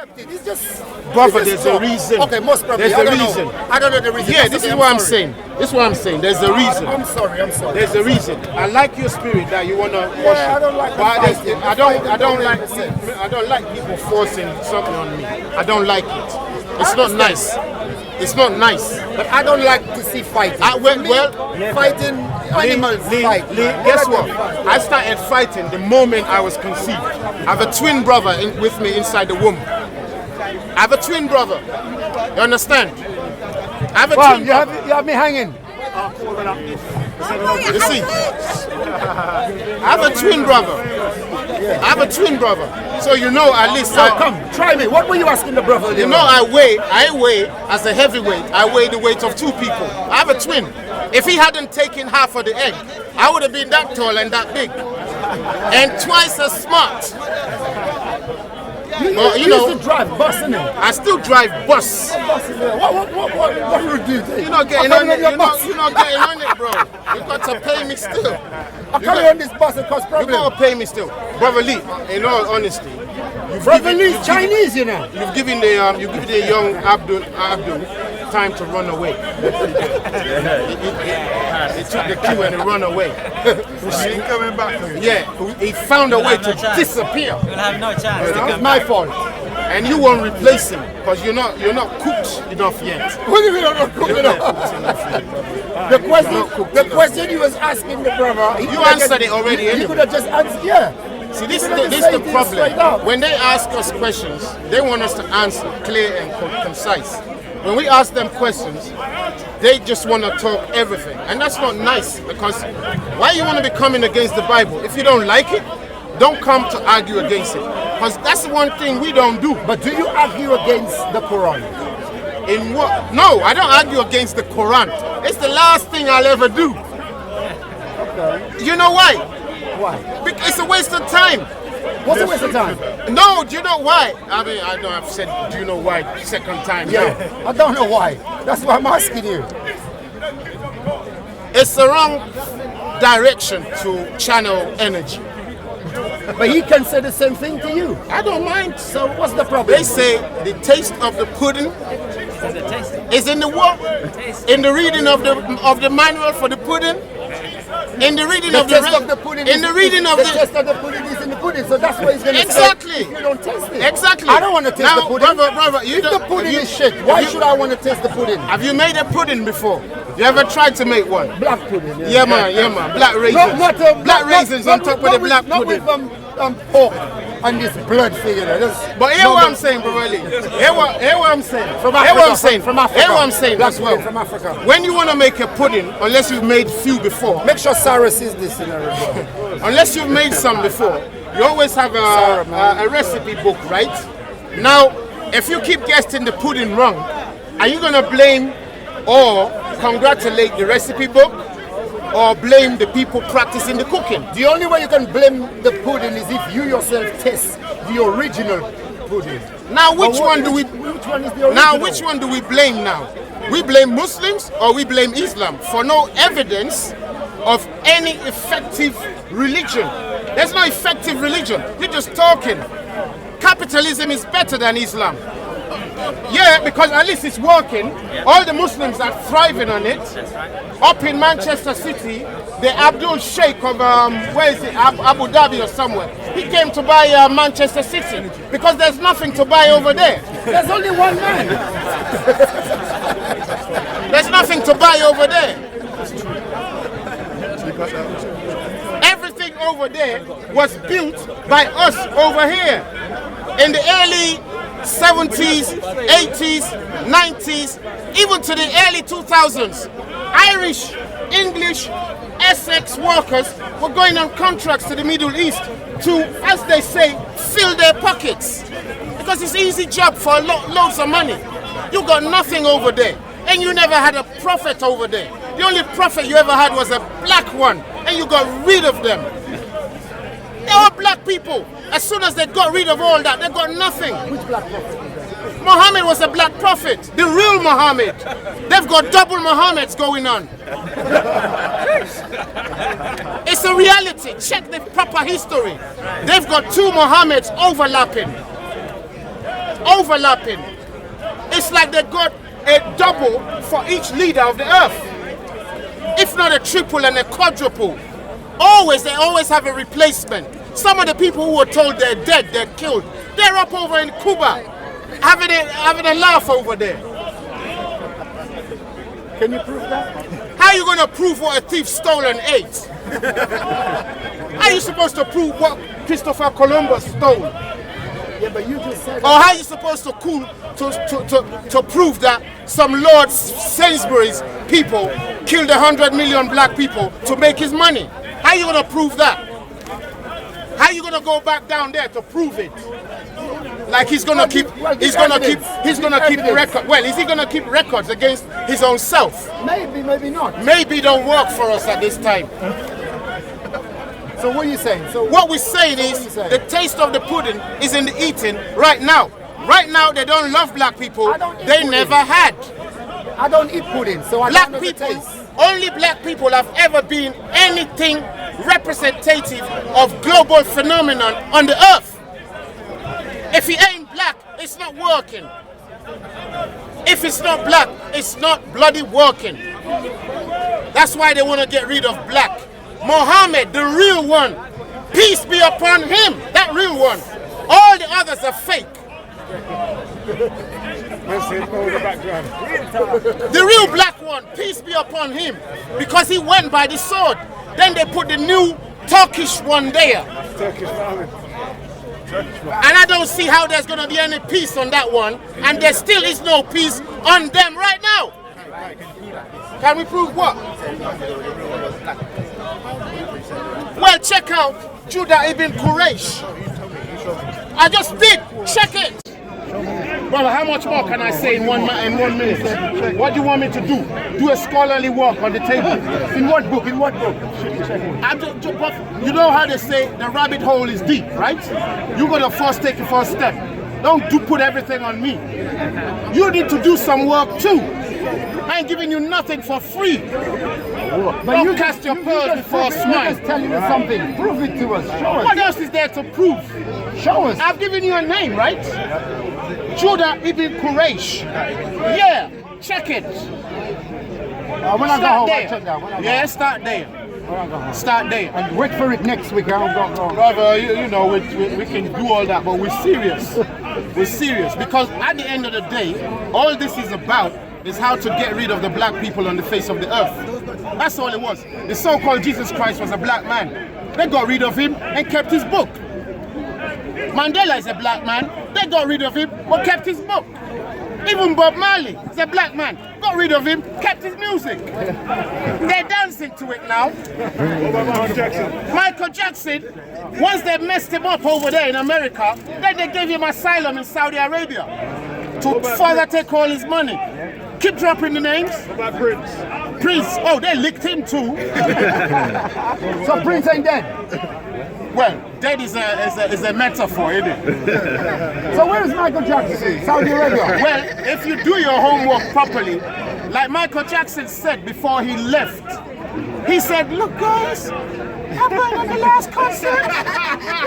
accepted. It's just... Brother, there's a reason. Okay, most probably. There's a reason. I don't know the reason. Yeah, this is what I'm saying. This is what I'm saying. There's a reason. I'm sorry. There's a reason. I like your spirit that you wanna worship. I don't like the fighting. I don't like people forcing something on me. I don't like it. It's not nice. It's not nice. But I don't like to see fighting. Fighting animals fight. Guess what? I started fighting the moment I was conceived. I have a twin brother with me inside the womb. I have a twin brother. You understand? I have a twin brother. You have me hanging. You see? I have a twin brother. I have a twin brother. So you know at least. So come, try me. What were you asking the brother? You know I weigh as a heavyweight. I weigh the weight of 2 people. I have a twin. If he hadn't taken half of the egg, I would have been that tall and that big, and twice as smart. You used to drive bus, innit? I still drive bus. What would you do? You're not getting on it. You're not getting on it, bro. You got to pay me still. I carry on this bus and cause problems. You got to pay me still, brother Lee. In all honesty, brother Lee's Chinese, you know. You've given the young Abdul time to run away. He took the cue and he ran away. He's coming back. Yeah, he found a way to disappear. You'll have no chance to come It's my fault. And you won't replace him because you're not cooked enough yet. What do you mean I'm not cooked enough? The question you was asking the brother, you answered it already. You could have just answered, yeah. See, this is the problem. When they ask us questions, they want us to answer clear and concise. When we ask them questions, they just want to talk everything. And that's not nice, because why you want to be coming against the Bible? If you don't like it, don't come to argue against it. Because that's the one thing we don't do. But do you argue against the Quran? In what? No, I don't argue against the Quran. It's the last thing I'll ever do. Okay. You know why? Why? Because it's a waste of time. What's a waste of time? No, do you know why? I mean, I know I've said, do you know why, second time. Yeah, now. I don't know why. That's why I'm asking you. It's the wrong direction to channel energy. But he can say the same thing to you. I don't mind. So what's the problem? They say the taste of the pudding is in the what? In the reading of the manual for the pudding. In the reading of the taste of the pudding. In the reading of the taste of the pudding is in the pudding. So that's what he's going to exactly. say. If you don't taste it. Exactly. I don't want to taste the pudding. Brother, if the pudding is shit, why should I want to taste the pudding? Have you made a pudding before? You ever tried to make one? Black pudding. Yeah, man. Black raisins. Black raisins on top of the black pudding. Not with pork and this blood figure. But hear what I'm saying, bro. Hear what I'm saying. From Africa. Hear what I'm saying Black as well. From Africa. When you want to make a pudding, unless you've made few before. Make sure Sarah sees this in her unless you've made some before, you always have a recipe book, right? Now, if you keep guessing the pudding wrong, are you going to blame or congratulate the recipe book, or blame the people practicing the cooking? The only way you can blame the pudding is if you yourself taste the original pudding. Now, which one is the original? Now, which one do we blame now? We blame Muslims or we blame Islam for no evidence of any effective religion. There's no effective religion. You're just talking. Capitalism is better than Islam. Yeah, because at least it's working. Yeah. All the Muslims are thriving on it. Right. Up in Manchester City, the Abdul Sheikh of, where is it, Abu Dhabi or somewhere, he came to buy Manchester City because there's nothing to buy over there. There's only one man. There's nothing to buy over there. Everything over there was built by us over here. In the early 70s, 80s, 90s, even to the early 2000s, Irish, English, Essex workers were going on contracts to the Middle East to, as they say, fill their pockets. Because it's an easy job for loads of money. You got nothing over there, and you never had a prophet over there. The only prophet you ever had was a black one, and you got rid of them. They were black people. As soon as they got rid of all that, they got nothing. Which black prophet? Muhammad was a black prophet, the real Muhammad. They've got double Muhammads going on. It's a reality. Check the proper history. They've got two Muhammads overlapping. overlapping. It's like they got a double for each leader of the earth. If not a triple and a quadruple. They always have a replacement. Some of the people who were told they're dead, they're killed, they're up over in Cuba, having a laugh over there. Can you prove that? How are you going to prove what a thief stole and ate? How are you supposed to prove what Christopher Columbus stole? Yeah, but you just said. Or how are you supposed to prove that some Lord Sainsbury's people killed 100 million black people to make his money? How are you going to prove that? How are you going to go back down there to prove it? Like he's going to keep records. Well, is he going to keep records against his own self? Maybe, maybe not. Maybe it don't work for us at this time. So what are you saying? So what we're saying is the taste of the pudding is in the eating right now. Right now they don't love black people. They never had. I don't eat pudding, so I Black don't know the people, taste. only black people have ever been anything representative of global phenomenon on the earth. If he ain't black, it's not working. If it's not black, it's not bloody working. That's why they want to get rid of black. Muhammad, the real one, peace be upon him, that real one. All the others are fake. The real black one, peace be upon him, because he went by the sword. Then they put the new Turkish one there. And I don't see how there's going to be any peace on that one, and there still is no peace on them right now. Can we prove what? Well, check out Judah ibn Quraysh. I just did. Check it. Brother, how much more can I say in one minute? What do you want me to do? Do a scholarly work on the table. In what book? In what book? You know how they say the rabbit hole is deep, right? You're going to first take the first step. Don't put everything on me. You need to do some work too. I ain't giving you nothing for free. But don't you cast your pearls before swine. Just telling you something. Prove it to us. Show us. What else is there to prove? Show us. I've given you a name, right? Judah ibn Quraysh. Yeah, check it. When I go home, I'll check that. Yeah, start there. Start there. And wait for it next week. I'll go. Brother, you know, we can do all that, but we're serious. We're serious. Because at the end of the day, all this is about is how to get rid of the black people on the face of the earth. That's all it was. The so-called Jesus Christ was a black man. They got rid of him and kept his book. Mandela is a black man. They got rid of him but kept his book. Even Bob Marley is a black man. Got rid of him, kept his music. They're dancing to it now. Michael Jackson, once they messed him up over there in America, then they gave him asylum in Saudi Arabia to further take all his money. Keep dropping the names. What about Prince? Prince, oh, they licked him too. So Prince ain't dead. Well, dead is a metaphor, isn't it? So where is Michael Jackson? Saudi Arabia. Well, if you do your homework properly, like Michael Jackson said before he left, he said, look guys, I'm going on the last concert.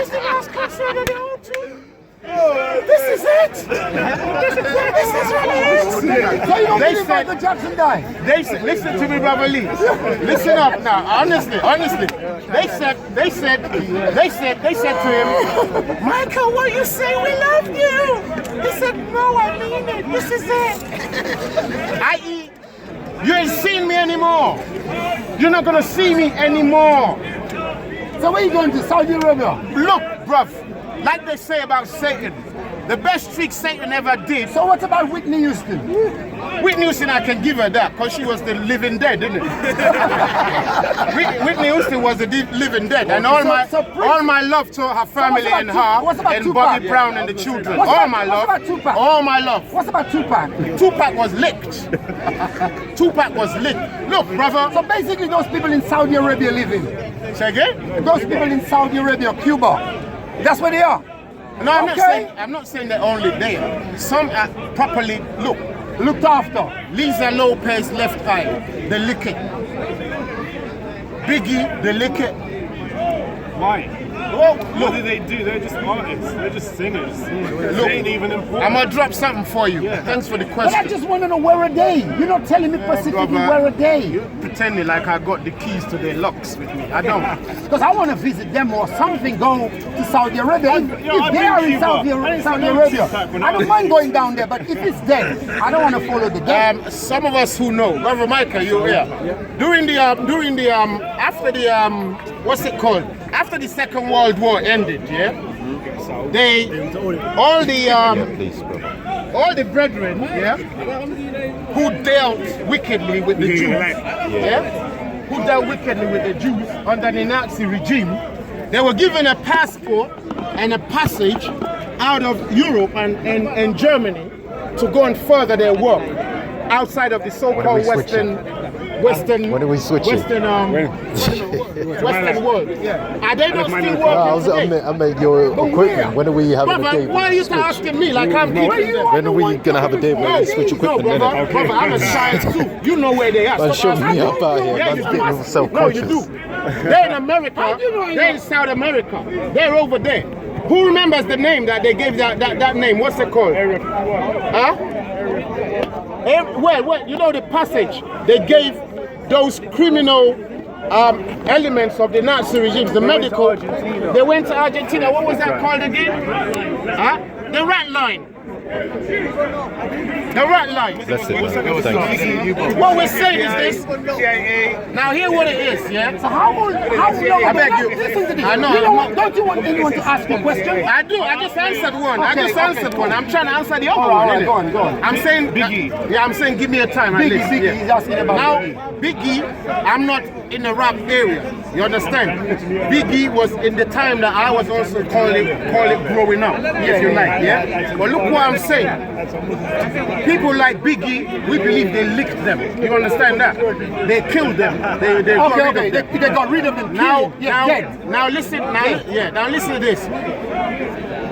It's the last concert of the O2. This is it! This is really it! So you don't believe Michael Jackson died? They said, listen to me, Brother Lee. Listen up now, honestly. They said to him, Michael, what you say? We love you. He said, no, I mean it. This is it. I.e., you ain't seen me anymore. You're not gonna see me anymore. So where are you going to? Saudi Arabia? Look, bruv. Like they say about Satan, the best trick Satan ever did. So what about Whitney Houston? Whitney Houston, I can give her that, because she was the living dead, didn't it? Whitney Houston was the living dead, and all my love to her family and her, and Bobby Brown and the children. All my love. All my love. What's about Tupac? Tupac was licked. Tupac was licked. Look, brother. So basically those people in Saudi Arabia living. Say again? Those people in Saudi Arabia, Cuba. That's where they are. No, I'm not saying they're only there. Some are properly looked after. Lisa Lopez left eye, they lick it. Biggie, they lick it. Why? Well, What do they do? They're just artists. They're just singers. Look, They ain't even important. I'm gonna drop something for you. Yeah. Thanks for the But I question. just want to know where are they? You're not telling me specifically brother, where are they? You pretending like I got the keys to their locks with me. I don't. Because I want to visit them or something, go to Saudi Arabia. If I've they been are to in Cuba. Saudi I didn't Saudi know Arabia, Tupac when I I don't was- mind going down there, but if it's dead, I don't want to follow the dead. Some of us who know, Brother Michael, you're here. During the after the what's it called? After the Second World War ended, yeah, they all the brethren, yeah, who dealt wickedly with the Jews, who dealt wickedly with the Jews under the Nazi regime, they were given a passport and a passage out of Europe and Germany to go and further their work outside of the so-called Western world. Are they not still working today? I meant your equipment. When are we having a Brother, day? why are you asking me like I'm keeping them? When are we gonna have a day where we switch equipment? No, innit? brother, I'm a science too. You know where they are. Man, Stop show me asking up out here. Yeah, Man's you getting do. all No, self-conscious. you do. They're in America. They're in South America. They're over there. Who remembers the name that they gave that name? What's it called? Huh? Well, you know the passage they gave those criminal elements of the Nazi regimes, the medical. They went to Argentina. What was that called again? Huh? The rat line. The rat line. That's it. Thank you. What we're saying is this. Now hear what it is, yeah? So how long? I beg you. Listen to this. I know. You know, don't you want anyone to ask you a question? I do. I just answered one. I Okay, just answered okay. one. I'm trying to answer the other All one. right, innit? go on. I'm saying Biggie. Yeah, I'm saying give me a time. at Biggie, least, Biggie, yeah. he's asking about Now, Biggie, I'm not in the rap area. You understand? Biggie was in the time that I was also call it growing up, if you like. Yeah. But look what I'm saying. People like Biggie, we believe they licked them. You understand that? They killed them. They got rid of them. They got rid of them. Now listen. Now listen to this.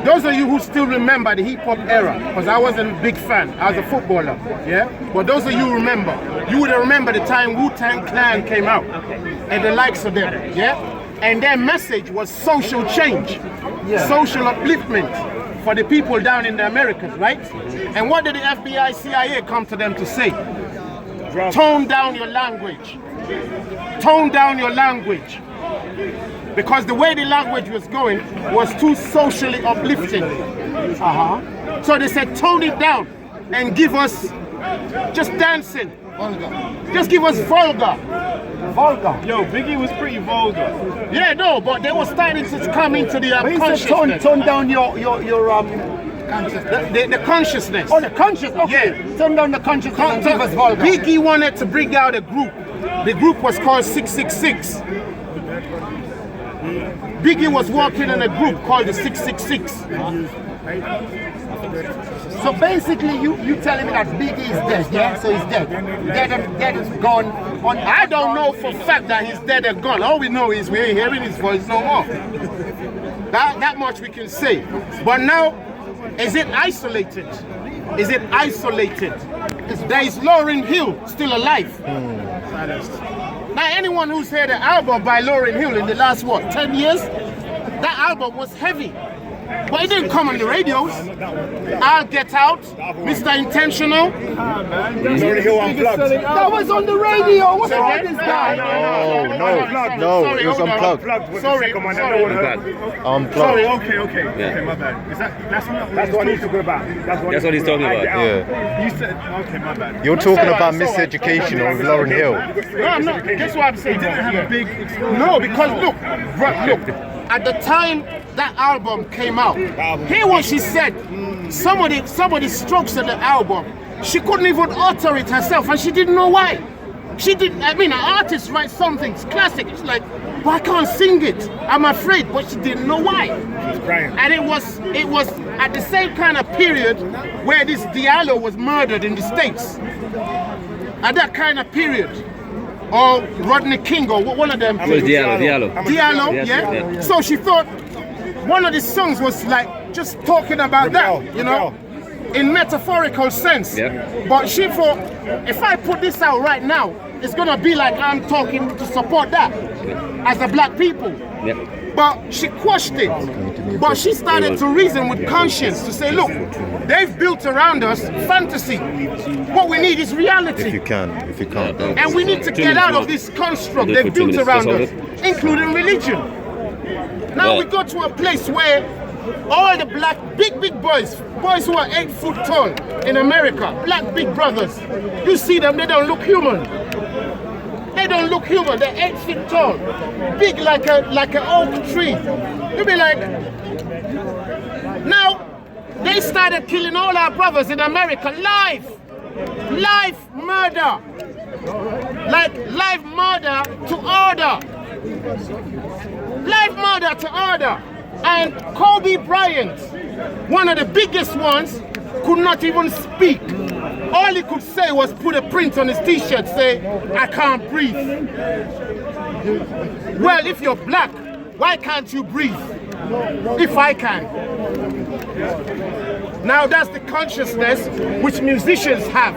Those of you who still remember the hip hop era, because I wasn't a big fan. I was a footballer. Yeah. But those of you who remember, you would remember the time Wu-Tang Clan came out, and the likes of them. Yeah. And their message was social change, social upliftment for the people down in the Americas, right? And what did the FBI, CIA come to them to say? Tone down your language. Tone down your language. Because the way the language was going was too socially uplifting. So they said, tone it down and give us just dancing. Just give us vulgar. Yo, Biggie was pretty vulgar. Yeah, no, but they were starting to come into the But he said consciousness. tone down your The consciousness. Oh, the conscious. Okay. Yeah. Turn down the conscious and give us vulgar. Biggie wanted to bring out a group. The group was called 666. Biggie was working in a group called the 666. So basically, you telling me that Biggie is dead, yeah? So he's dead. Dead is gone. I don't know for a fact that he's dead and gone. All we know is we ain't hearing his voice no more. That much we can say. But now, is it isolated? Is it isolated? There is Lauryn Hill still alive. Now, anyone who's heard the album by Lauryn Hill in the last, 10 years? That album was heavy. But it didn't come on the radios. I'll Get Out, Mr. Intentional. That was on the radio. What's wrong with this guy? No, it was unplugged. Sorry. Unplugged. Sorry. Okay, my bad. That's what he's talking about. That's what he's talking about. Yeah. You said, okay, my bad. You're talking about Miseducation or Lauryn Hill. No, I'm not. Guess what I'm saying? Have a big No, because look, at the time that album came out, hear what she said. Some of the strokes of the album, she couldn't even utter it herself, and she didn't know why. She didn't. I mean, an artist writes something, it's classic. It's like, well, I can't sing it. I'm afraid, but she didn't know why. She's crying. And it was at the same kind of period where this Diallo was murdered in the States. At that kind of period. Or Rodney King, or one of them. Diallo. Diallo, yeah? So she thought one of the songs was like just talking about that, you know, in metaphorical sense. Yeah. But she thought, if I put this out right now, it's gonna be like I'm talking to support that as a black people. Yeah. But she quashed it. But she started to reason with conscience to say, look, they've built around us fantasy. What we need is reality. If you can't. And we need to get out of this construct they've built around us, including religion. Now we go to a place where all the black, big boys who are 8 foot tall in America, black big brothers, you see them, they don't look human. They don't look human, they're 8 feet tall, big like an oak tree. You'll be like, now they started killing all our brothers in America live murder, like live murder to order. Live murder to order. And Kobe Bryant, one of the biggest ones, could not even speak. All he could say was put a print on his t-shirt, say, I can't breathe. Well, if you're black, why can't you breathe? If I can. Now that's the consciousness which musicians have.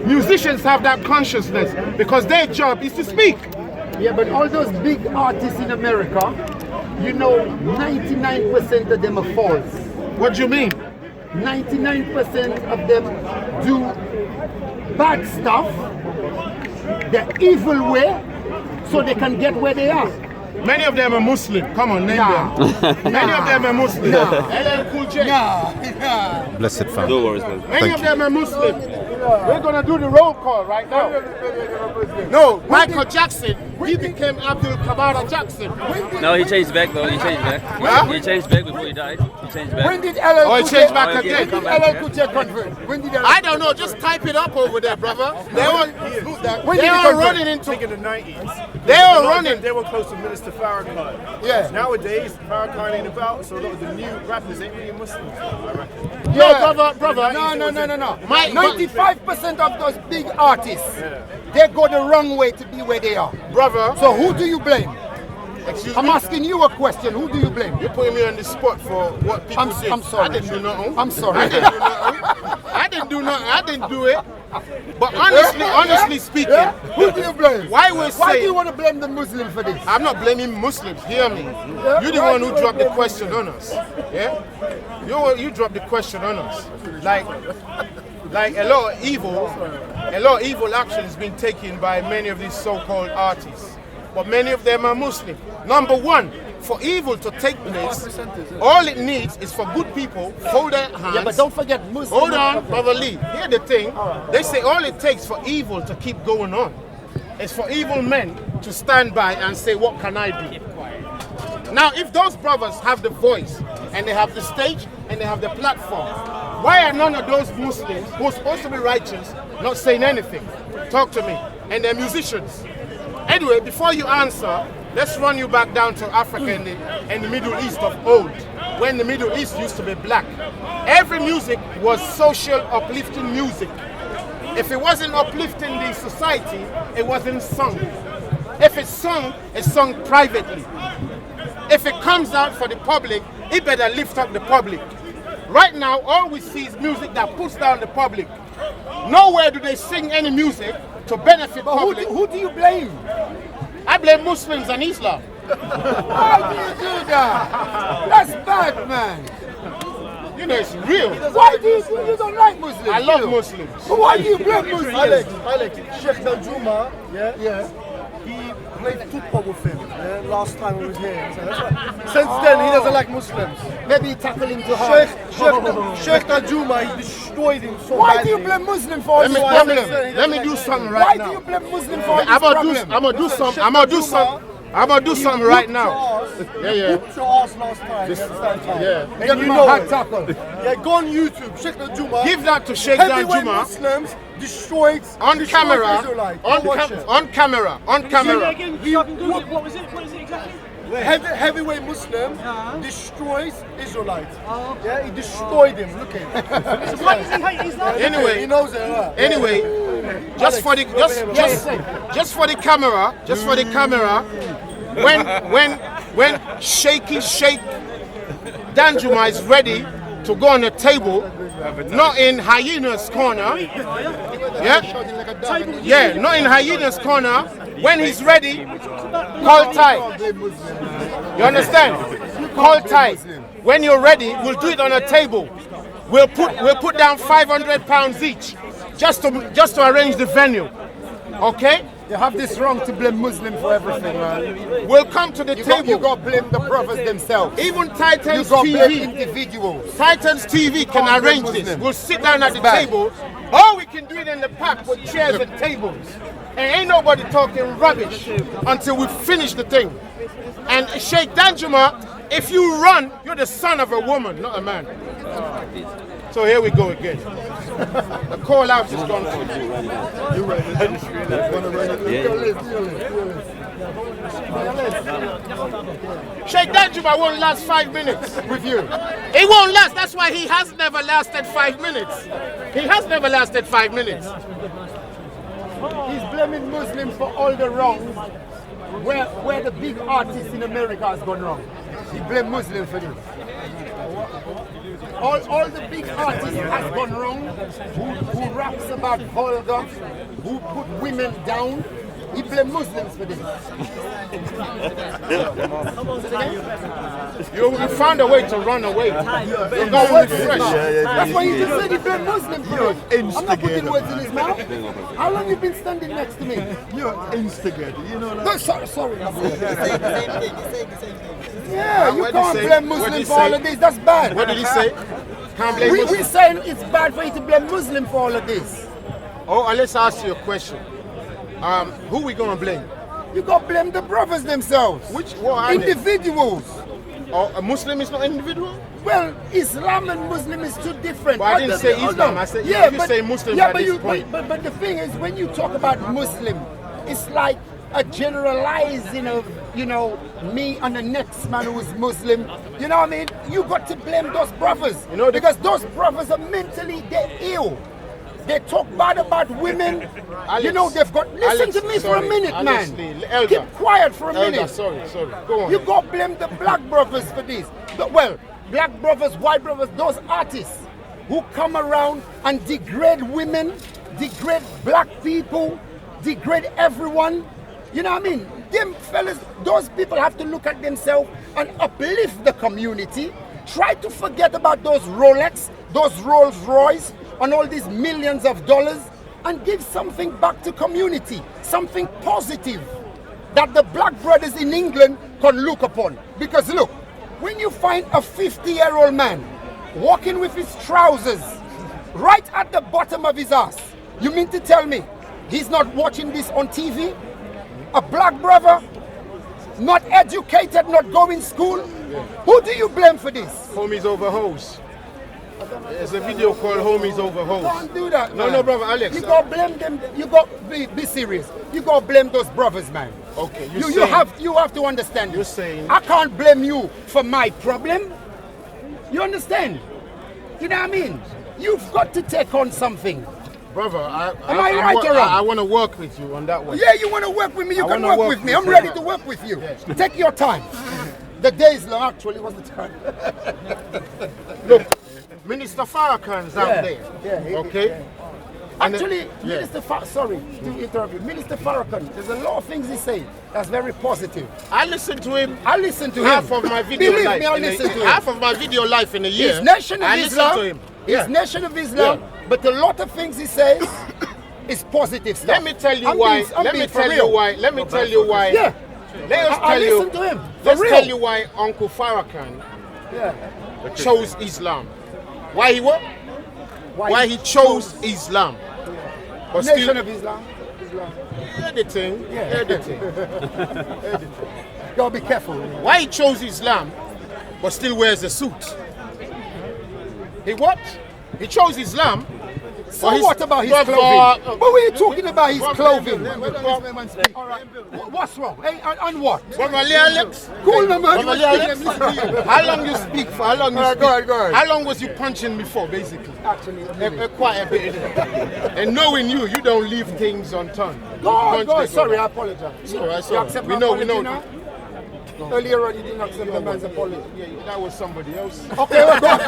Musicians have that consciousness because their job is to speak. Yeah, but all those big artists in America, you know, 99% of them are false. What do you mean? 99% of them do bad stuff the evil way so they can get where they are. Many of them are Muslim. Come on, name them. Many of them are Muslim. LL Cool J. Blessed family. No worries, man. Many of them are Muslim. We're gonna do the roll call right now. No, Michael Jackson, he became Abdul Kabara Jackson. No, he changed back though. He changed back. Huh? He changed back before he died. He changed back. When did LL Oh, he changed back okay. again. Come LL back, Cool J convert? When did LL I don't know, just type it up over there, brother. They were When did he convert? running into. In the 90s. They were running. They were close to Minister Farrakhan. Yeah. Nowadays, Farrakhan ain't about, so a lot of the new rappers ain't really Muslims, I reckon. No, brother. No. My- 95% of those big artists, they go the wrong way to be where they are. Brother, So who do you blame? excuse I'm me. asking you a question. Who do you blame? You're putting me on the spot for what people did. I'm sorry. I didn't do nothing. I'm sorry. I didn't do nothing. I didn't do nothing. I didn't do it. But honestly speaking, Yeah? Who do you blame? why we're Why do saying you want to blame the Muslim for this? I'm not blaming Muslims. Hear me. You're the one who dropped the question on us. Yeah. You dropped the question on us. Like a lot of evil action has been taken by many of these so-called artists. But many of them are Muslim. Number one, for evil to take place, all it needs is for good people hold their hands. Yeah, but don't forget Muslim. Hold on, Brother Lee. Hear the thing. They say all it takes for evil to keep going on is for evil men to stand by and say, what can I do? Now, if those brothers have the voice and they have the stage and they have the platform, why are none of those Muslims who are supposed to be righteous not saying anything? Talk to me. And they're musicians. Anyway, before you answer, let's run you back down to Africa and the Middle East of old, when the Middle East used to be black. Every music was social uplifting music. If it wasn't uplifting the society, it wasn't sung. If it's sung privately. If it comes out for the public, it better lift up the public. Right now, all we see is music that puts down the public. Nowhere do they sing any music to benefit But public. who do you blame? I blame Muslims and Islam. Why do you do that? That's bad, man. You know, it's real. Why do you don't like Muslims? I love you? Muslims. But why do you blame Muslims? Alex, Sheikh Danjuma, he played football with him last time he was here. So that's why. Since then, he doesn't like Muslims. Maybe you tackle him too hard. Sheikh Danjuma, he destroyed him so Why badly. do you blame Muslims for all this Let problem? me do something Why right do you now. blame Muslims for all this I'm problem? gonna do something right now. He whooped your ass last time. You understand? Yeah. And Give you him a know hard it. tackle. Yeah, go on YouTube. Sheikh Danjuma. Give that to Sheikh Heavyweight Danjuma Muslims destroyed on camera. Israelites. On Go watch it. camera. What was it exactly? Heavyweight Muslim destroys Israelites. Yeah, he destroyed him. Look at him. Why does he hate Islam? He Anyway, knows it. Right? just for the camera, when Shaky Sheikh Danjuma is ready to go on the table, not in Hyena's corner. Yeah, not in Hyena's corner. When he's ready, call time. You understand? Hold tight. When you're ready, we'll do it on a table. We'll put down £500 each, just to arrange the venue. Okay? You have this wrong to blame Muslim for everything, man. We'll come to the table. You got to blame the brothers themselves. Even Titans You got to blame TV. individuals. Titans TV can can't blame arrange this. Muslims. We'll sit down at the bad. table. Or we can do it in the park with chairs and tables. And ain't nobody talking rubbish until we finish the thing. And Sheikh Danjuma, if you run, you're the son of a woman, not a man. So here we go again. The call out is gone for you. You ready? Sheikh Danjuma won't last 5 minutes. With you. He won't last. That's why he has never lasted 5 minutes. He has never lasted 5 minutes. He's blaming Muslims for all the wrongs where the big artists in America has gone wrong. He blames Muslims for this. All the big artists has gone wrong, who raps about vulgar, who put women down. He blames Muslims for this. You found a way to run away. You got word fresh. That's why he just said he blamed Muslims for this. I'm not putting words in his mouth. How long you been standing next to me? You're instigator, you know that? No, sorry. Yeah, you What did can't he say? blame What did he Muslims for all say? of this. That's bad. What did he say? Can't blame We Muslims. saying it's bad for you to blame Muslim for all of this. Oh, let's ask you a question. Who we gonna blame? You got to blame the brothers themselves. What are they? Individuals. Oh, a Muslim is not individual? Well, Islam and Muslim is two different. But I didn't say Islam. I said you say Muslim Yeah, at but this point. But the thing is, when you talk about Muslim, it's like a generalizing of, me and the next man who is Muslim. You know what I mean? You got to blame those brothers. Because those brothers are mentally, they're ill. They talk bad about women. Alex, they've got. Listen to me for a minute, Alex, man. Elder. Keep quiet for a Elder, minute. sorry. Go on. You go blame the black brothers for this. Well, black brothers, white brothers, those artists who come around and degrade women, degrade black people, degrade everyone. You know what I mean? Them fellas, those people have to look at themselves and uplift the community. Try to forget about those Rolex, those Rolls Royce, and all these millions of dollars, and give something back to community, something positive that the black brothers in England can look upon. Because look, when you find a 50-year-old man walking with his trousers right at the bottom of his ass, you mean to tell me he's not watching this on TV? A black brother, not educated, not going school? Who do you blame for this? Homies over hoes. There's a video called Homies Over Hoes. Can't do that, man. No, brother Alex. You gotta blame them. You got be serious. You gotta blame those brothers, man. Okay, You have to understand. You're saying- I can't blame you for my problem. You understand? You know what I mean? You've got to take on something. Brother, Am I right or wrong? I want to work with you on that one. Yeah, you want to work with me? You I can wanna work work with me. with I'm you. ready to work with you. Take your time. The day is long. Actually, what's the time? Look, Minister Farrakhan's out Yeah, there. yeah, Okay? And Actually, yeah. Minister sorry to interrupt you. Minister Farrakhan, there's a lot of things he says that's very positive. I listen to him. I listen to Half him. of my video Believe life. me, I in a- listen to him. Half of my video life in a year. He's Nation of I Islam. listen to him. He's Nation of Islam. Yeah. But a lot of things he says is positive stuff. Let me tell you I'm why. being- I'm Let me being for tell you real. why. Let me tell you why. Yeah. Let us I tell you. listen to him. For Let's real. tell you why Uncle Farrakhan Yeah. chose Islam. Why he what? Why he chose Islam. But Nation still, of Islam. editing. Gotta be careful. Why he chose Islam, but still wears a suit? He what? He chose Islam. So but his what about his brother- clothing? But we're talking about his clothing. Brother All right. What's wrong? Hey, on what? Alex. Cool, man. Brother Alex. How long you speak for? How long you speak? Go ahead. How long was you punching before, basically? Actually, Quite a bit. And knowing you don't leave things unturned. Go on. Punch the Sorry, I brother. apologize. It's all right, it's You all right. accept We my know. apology now? Earlier on, you didn't accept the man's apology. Yeah, that was somebody else. Okay, well, go on.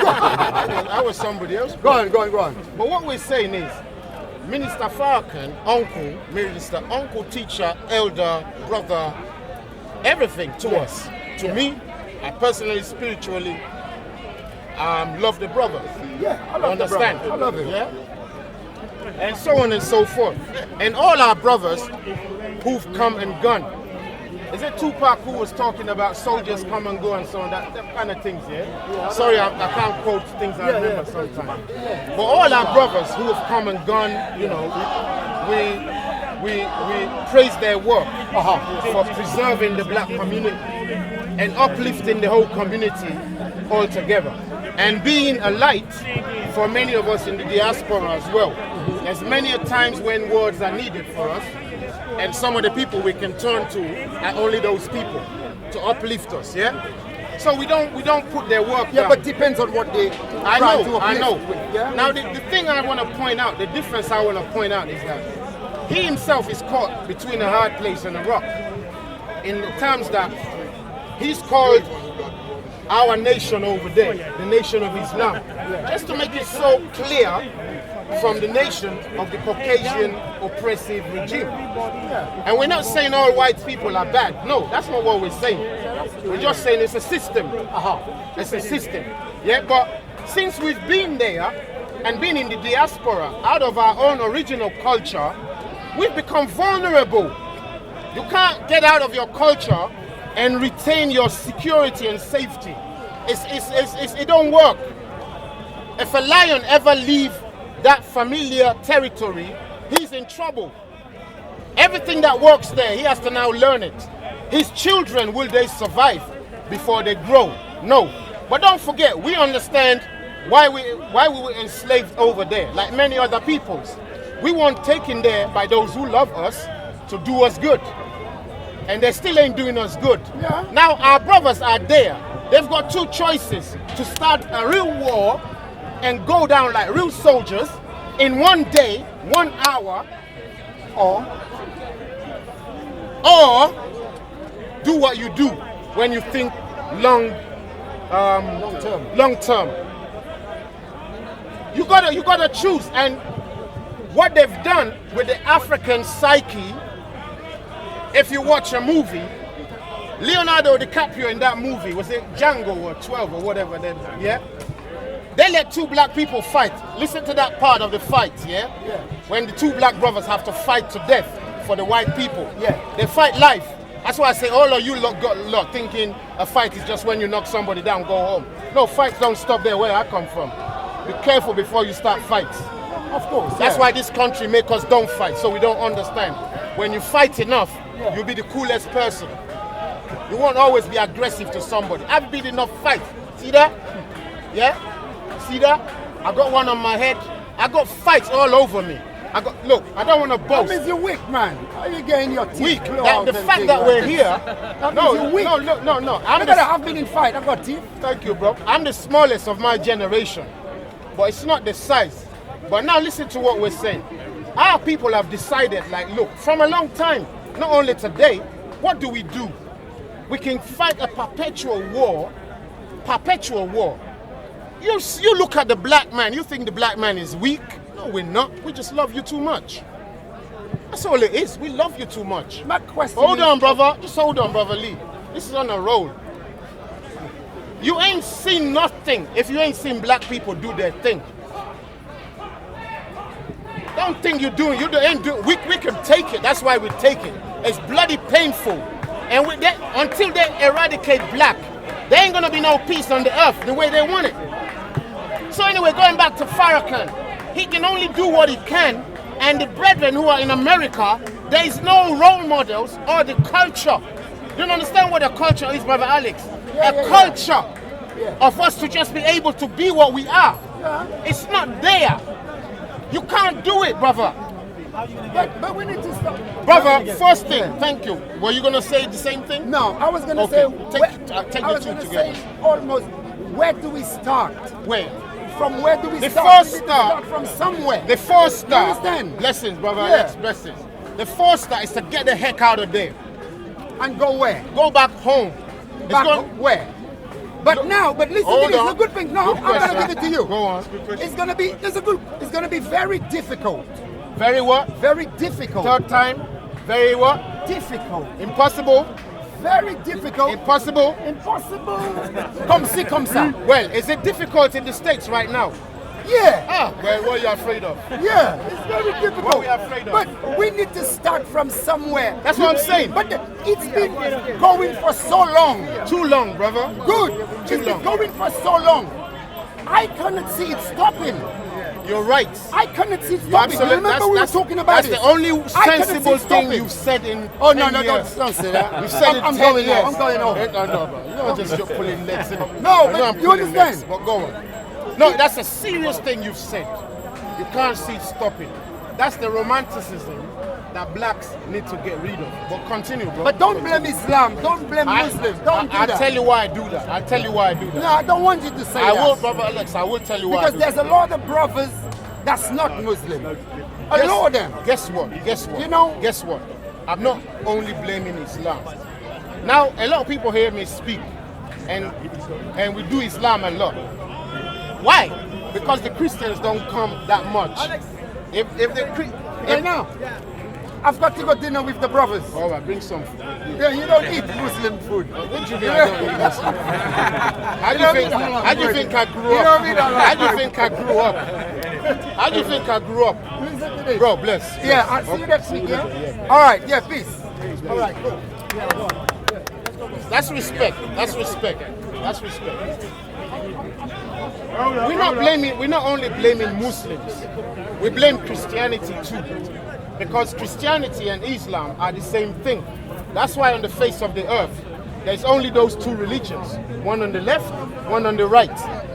That was somebody else. Go on. But what we're saying is, Minister Farrakhan, Minister, uncle, teacher, elder, brother, everything to us, to me, I personally, spiritually, love the brothers. Yeah, I You love the understand? brother. I love it. Yeah? And so on and so forth. And all our brothers who've come and gone. Is it Tupac who was talking about soldiers come and go and so on, that kind of things, yeah? Sorry, I can't quote things I remember sometimes. But all our brothers who have come and gone, you know, we praise their work for preserving the black community and uplifting the whole community altogether. And being a light for many of us in the diaspora as well. There's many a times when words are needed for us, and some of the people we can turn to are only those people to uplift us, yeah? So we don't put their work Yeah, down. but depends on what they I try to know. uplift with, yeah? Now the thing I want to point out, the difference I want to point out is that he himself is caught between a hard place and a rock, in the terms that he's called our nation over there, the nation of Islam, just to make it so clear from the nation of the Caucasian oppressive regime. And we're not saying all white people are bad. No, that's not what we're saying. We're just saying it's a system. It's a system. Yeah, but since we've been there and been in the diaspora, out of our own original culture, we've become vulnerable. You can't get out of your culture and retain your security and safety. It don't work. If a lion ever leave that familiar territory, he's in trouble. Everything that works there, he has to now learn it. His children, will they survive before they grow? No. But don't forget, we understand why we were enslaved over there, like many other peoples. We weren't taken there by those who love us to do us good. And they still ain't doing us good. Yeah. Now our brothers are there. They've got two choices: to start a real war and go down like real soldiers in 1 day, 1 hour, or do what you do when you think long term. You gotta choose. And what they've done with the African psyche, if you watch a movie, Leonardo DiCaprio in that movie, was it Django or 12 or whatever, yeah? They let two black people fight. Listen to that part of the fight, yeah? When the two black brothers have to fight to death for the white people. Yeah. They fight life. That's why I say all of you lot thinking a fight is just when you knock somebody down, go home. No, fights don't stop there where I come from. Be careful before you start fights. Of course. That's why this country make us don't fight, so we don't understand. When you fight enough, you'll be the coolest person. You won't always be aggressive to somebody. I've been enough fights. See that? Yeah? See that? I got one on my head. I got fights all over me. Look, I don't want to That boast. means you're weak, man. How you getting your teeth Weak. blown That, out the and fact things that like we're this? here. That means you're weak. No. Look at I've been in fight. I've got teeth. Thank you, bro. I'm the smallest of my generation, but it's not the size. But now listen to what we're saying. Our people have decided, like, look, from a long time, not only today, what do? We can fight a perpetual war. Perpetual war. You look at the black man, you think the black man is weak? No, we're not. We just love you too much. That's all it is. We love you too much. My question Hold is, on, brother. Just hold on, brother Lee. This is on a roll. You ain't seen nothing if you ain't seen black people do their thing. Don't think you're doing. You ain't doing. We can take it. That's why we take it. It's bloody painful. And until they eradicate black, there ain't gonna be no peace on the earth the way they want it. So anyway, going back to Farrakhan, he can only do what he can. And the brethren who are in America, there is no role models or the culture. You don't understand what a culture is, Brother Alex? A culture of us to just be able to be what we are. It's not there. You can't do it, brother. But we need to stop. Brother, first thing, thank you. Were you going to say the same thing? No, I was going to Okay, say. take I the was two going to together. say almost. Where do we start? Where? From where do we The start? first We need to start- from somewhere. The first start. You understand? Blessings, brother Yeah. Alex, blessings. The first start is to get the heck out of there. And go where? Go back home. It's Back going- where? But now, but listen Hold to this. on. It's a good thing. No, Good I'm gonna question. give it to you. Go on. It's gonna be very difficult. Very what? Very difficult. Third time. Very what? Difficult. Impossible. very difficult. Impossible? Impossible. Come see, come ça. Well, is it difficult in the States right now? Yeah. Well, what are you afraid of? Yeah, it's very difficult. What are we afraid of? But we need to start from somewhere. That's what I'm saying. But it's been going for so long. Too long, brother. Good. Too It's been long. going for so long. I cannot see it stopping. You're right. I cannot see it You're stopping. absolutely. Remember we were talking about that's it. the only I cannot sensible see it thing stopping. you've said in. Oh no, 10 no, years. don't say that. You've said it I'm 10 going years. home. I'm going home. No, bro. You're not just pulling legs in. No, I but know I'm you pulling understand? legs, but go on. No, that's a serious thing you've said. You can't see it stopping. That's the romanticism that blacks need to get rid of. But continue, bro. But don't blame Islam. Don't blame Muslims. Don't do I'll that. tell you why I do that. I'll tell you why I do that. No, I don't want you to say I that. will, brother Alex. I will tell you why. Because there's a lot of brothers that's not Muslim. A lot of them. Guess what? Guess what? You know? Guess what? I'm not only blaming Islam. Now, a lot of people hear me speak, and we do Islam a lot. Why? Because the Christians don't come that much. If Right now, I've got to go dinner with the brothers. all right, bring some food. Yeah, you don't eat Muslim food. What do you mean I don't eat Muslim? How do you think I grew You up? don't eat a lot. How do you think I grew up? How do you think I grew up? Listen to this. Bro, bless. Yeah, I'll see you next week, yeah? All right, yeah, peace. All right, cool. That's respect. That's respect. That's respect. We're not only blaming Muslims, we blame Christianity too. Because Christianity and Islam are the same thing. That's why on the face of the earth, there's only those two religions. One on the left, one on the right.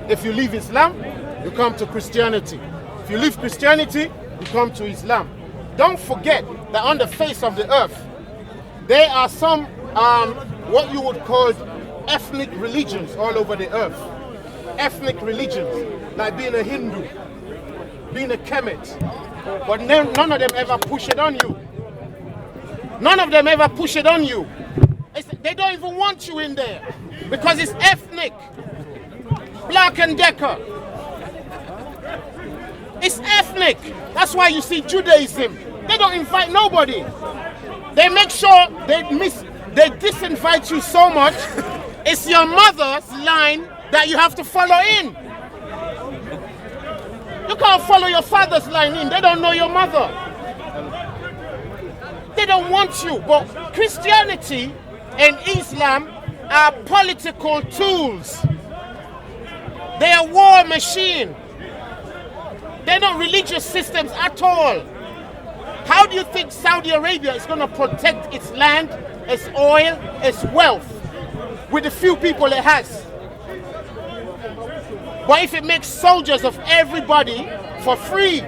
If you leave Islam, you come to Christianity. If you leave Christianity, you come to Islam. Don't forget that on the face of the earth, there are some what you would call ethnic religions all over the earth. Ethnic religions, like being a Hindu, being a Kemet. But none of them ever push it on you. None of them ever push it on you. They don't even want you in there because it's ethnic. Black and Decker. It's ethnic. That's why you see Judaism. They don't invite nobody. They make sure they disinvite you so much. It's your mother's line that you have to follow in. You can't follow your father's line in. They don't know your mother. They don't want you. But Christianity and Islam are political tools. They are war machine. They're not religious systems at all. How do you think Saudi Arabia is going to protect its land, its oil, its wealth with the few people it has? But if it makes soldiers of everybody for free,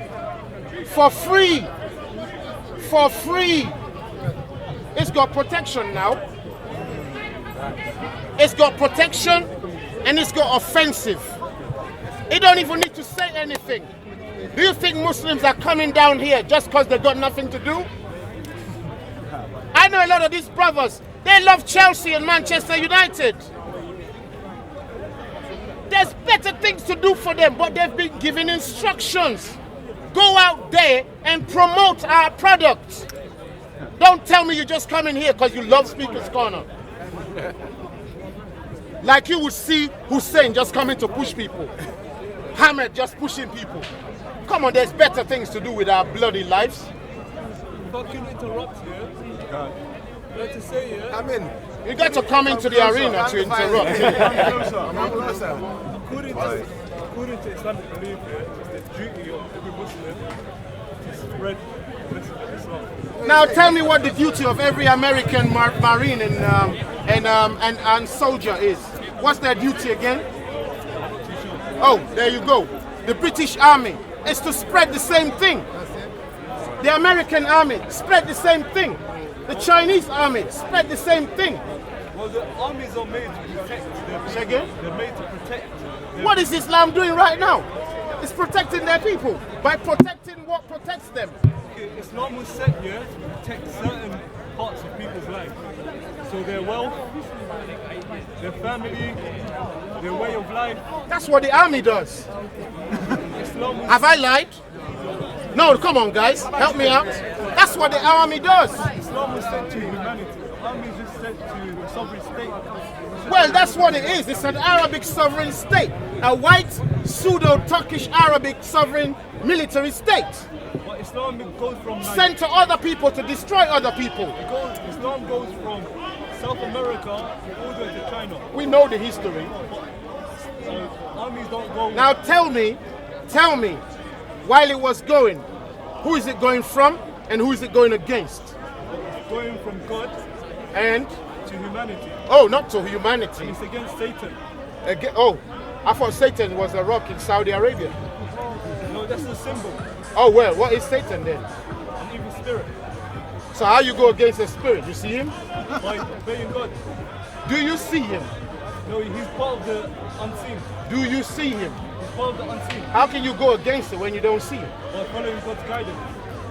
it's got protection now. It's got protection and it's got offensive. It don't even need to say anything. Do you think Muslims are coming down here just because they got nothing to do? I know a lot of these brothers, they love Chelsea and Manchester United. There's better things to do for them, but they've been given instructions. Go out there and promote our products. Don't tell me you just come in here because you love Speaker's Corner. Like you would see Hussein just coming to push people. Ahmed just pushing people. Come on, there's better things to do with our bloody lives. If I can interrupt here, I'd like to say, I'm in. You got to come into the arena to interrupt. According to Islamic belief, it's the duty of every Muslim to spread the message of Islam. Now tell me what the duty of every American Marine and soldier is. What's their duty again? Oh, there you go. The British Army is to spread the same thing. The American Army spread the same thing. The Chinese Army spread the same thing. Well, the armies are made to protect their people. Say again? They're made to protect. What is Islam doing right now? It's protecting their people. By protecting what protects them. Okay, Islam was set here to protect certain parts of people's life. So their wealth, their family, their way of life. That's what the army does. Islam was Have I lied? No, come on guys, help me out. That's what the army does. Islam not sent to humanity. The army is just sent to the sovereign state. Well, that's what it is. It's an Arabic sovereign state. A white, pseudo-Turkish Arabic sovereign military state. But Islam goes from Sent to other people to destroy other people. Islam goes from South America all the way to China. We know the history. Armies don't go. Now tell me, while it was going, who is it going from and who is it going against? It's going from God And, to humanity. oh, not to humanity. It's against Satan. Oh, I thought Satan was a rock in Saudi Arabia. No, that's the symbol. Oh, well, what is Satan then? An evil spirit. So how you go against a spirit? You see him? By obeying God. Do you see him? No, he's part of the unseen. Do you see him? He's part of the unseen. How can you go against it when you don't see him? By following God's guidance.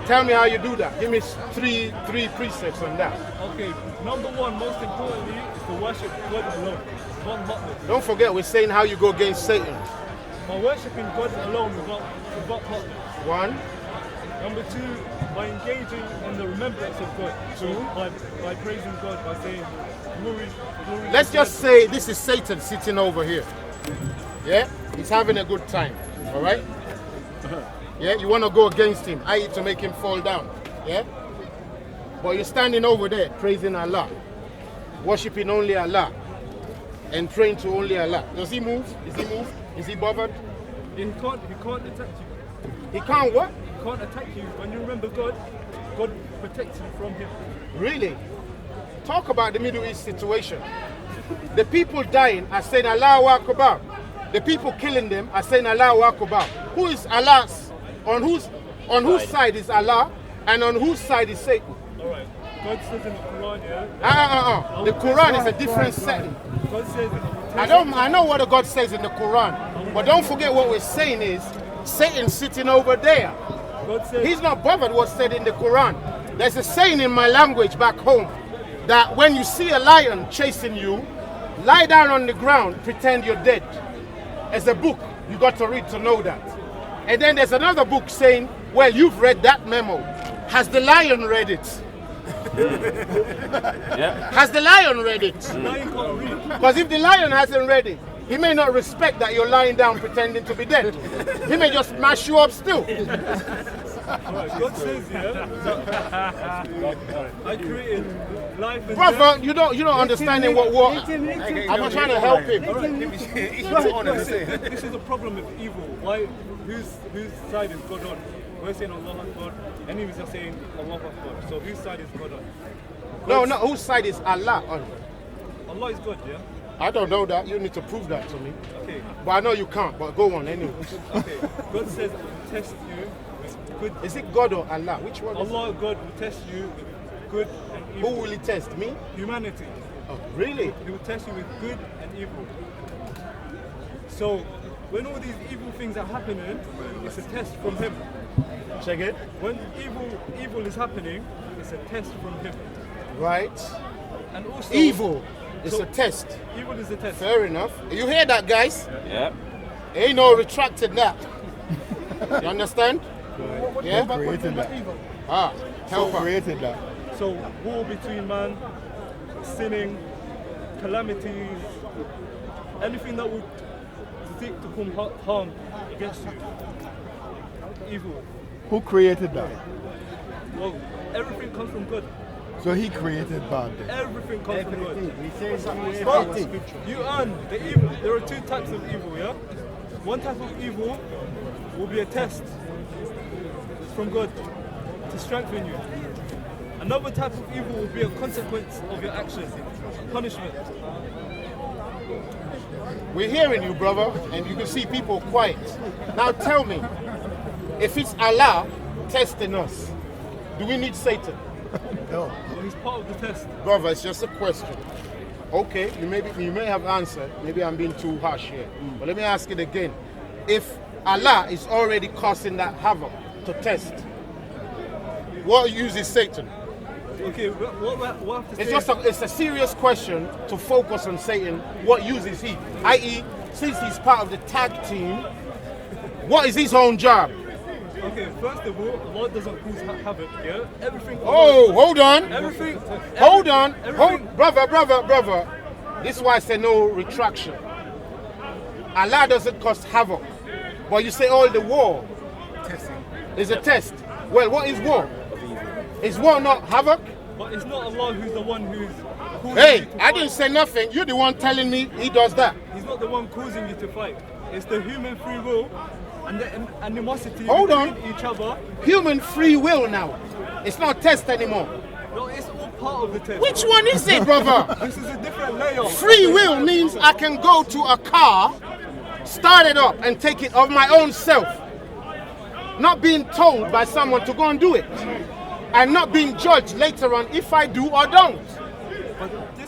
Tell me how you do that. Give me three precepts on that. Okay, number one, most importantly, is to worship God alone. Not partners. Don't forget, we're saying how you go against Satan. By worshipping God alone without partners. One, Number two, by engaging in the remembrance of God. Two. By praising God, by saying glory. let's just say this is Satan sitting over here. Yeah? He's having a good time. All right? Yeah? You want to go against him, i.e. to make him fall down. Yeah? But you're standing over there praising Allah, worshipping only Allah, and praying to only Allah. Does he move? Is he moved? Is he bothered? He can't attack you. He can't what? He can't attack you. When you remember God, God protects you from him. Really? Talk about the Middle East situation. The people dying are saying Allahu Akbar. The people killing them are saying Allahu Akbar. Who is Allah's? On whose side is Allah, and on whose side is Satan? Alright. God says in the Quran, yeah? The Quran is a different setting. God says I know what God says in the Quran, but don't forget what we're saying is Satan's sitting over there. God says He's not bothered what's said in the Quran. There's a saying in my language back home that when you see a lion chasing you, lie down on the ground, pretend you're dead. As a book, you got to read to know that. And then there's another book saying, well, you've read that memo. Has the lion read it? Yeah. Has the lion read it? lion can't read. Because if the lion hasn't read it, he may not respect that you're lying down pretending to be dead. He may just mash you up still. Alright, God says, yeah, I created life and Brother, death. you don't understanding what I'm not trying to help him. This is the problem with evil. Why? Whose side is God on? We're saying Allah Akbar. Enemies are saying Allah Akbar. So whose side is God on? No, whose side is Allah on? Allah is God, yeah? I don't know that. You need to prove that to me. Okay. But I know you can't, but go on anyway. Okay. God says, I will test you with good. Is it God or Allah? Which one is it? Allah, God will test you with good and Who evil. will he test? Me? Humanity. Oh, really? He will test you with good and evil. So, when all these evil things are happening, it's a test from Him. Check it. When evil is happening, it's a test from Him. Right. And also Evil is so a test. Evil is a test. Fair enough. You hear that, guys? Yeah. Ain't no retracting that. You understand? Yeah? Created that. Ah, help her. Created that. So war between man, sinning, calamities, anything that would seek to come harm against you. Evil. Who created that? Well, everything comes from God. So he created bad. Everything comes from God. But you earn the evil. There are two types of evil, yeah? One type of evil will be a test from God to strengthen you. Another type of evil will be a consequence of your actions, punishment. We're hearing you, brother, and you can see people quiet. Now tell me, if it's Allah testing us, do we need Satan? No. He's part of the test. Brother, it's just a question. Okay, you may have answered. Maybe I'm being too harsh here. But let me ask it again. If Allah is already causing that havoc to test, what use is Satan? Okay, what have to It's say? it's a serious question to focus on Satan. What use is he? I.e., since he's part of the tag team, what is his own job? Okay, first of all, Allah doesn't cause havoc, yeah? Everything. Oh, hold on. Everything. Hold on. Everything. Hold, brother. This is why I say no retraction. Allah doesn't cause havoc. But you say all the war is a test. Well, what is war? Is war not havoc? But it's not Allah who's the one who's causing you Hey, to I fight. didn't say nothing. You're the one telling me he does that. He's not the one causing you to fight. It's the human free will and the animosity Hold between on. each other. Human free will now. It's not a test anymore. No, it's all part of the test. Which one is it, brother? This is a different layer. Free will means I can go to a car, start it up, and take it of my own self. Not being told by someone to go and do it. And not being judged later on if I do or don't. But this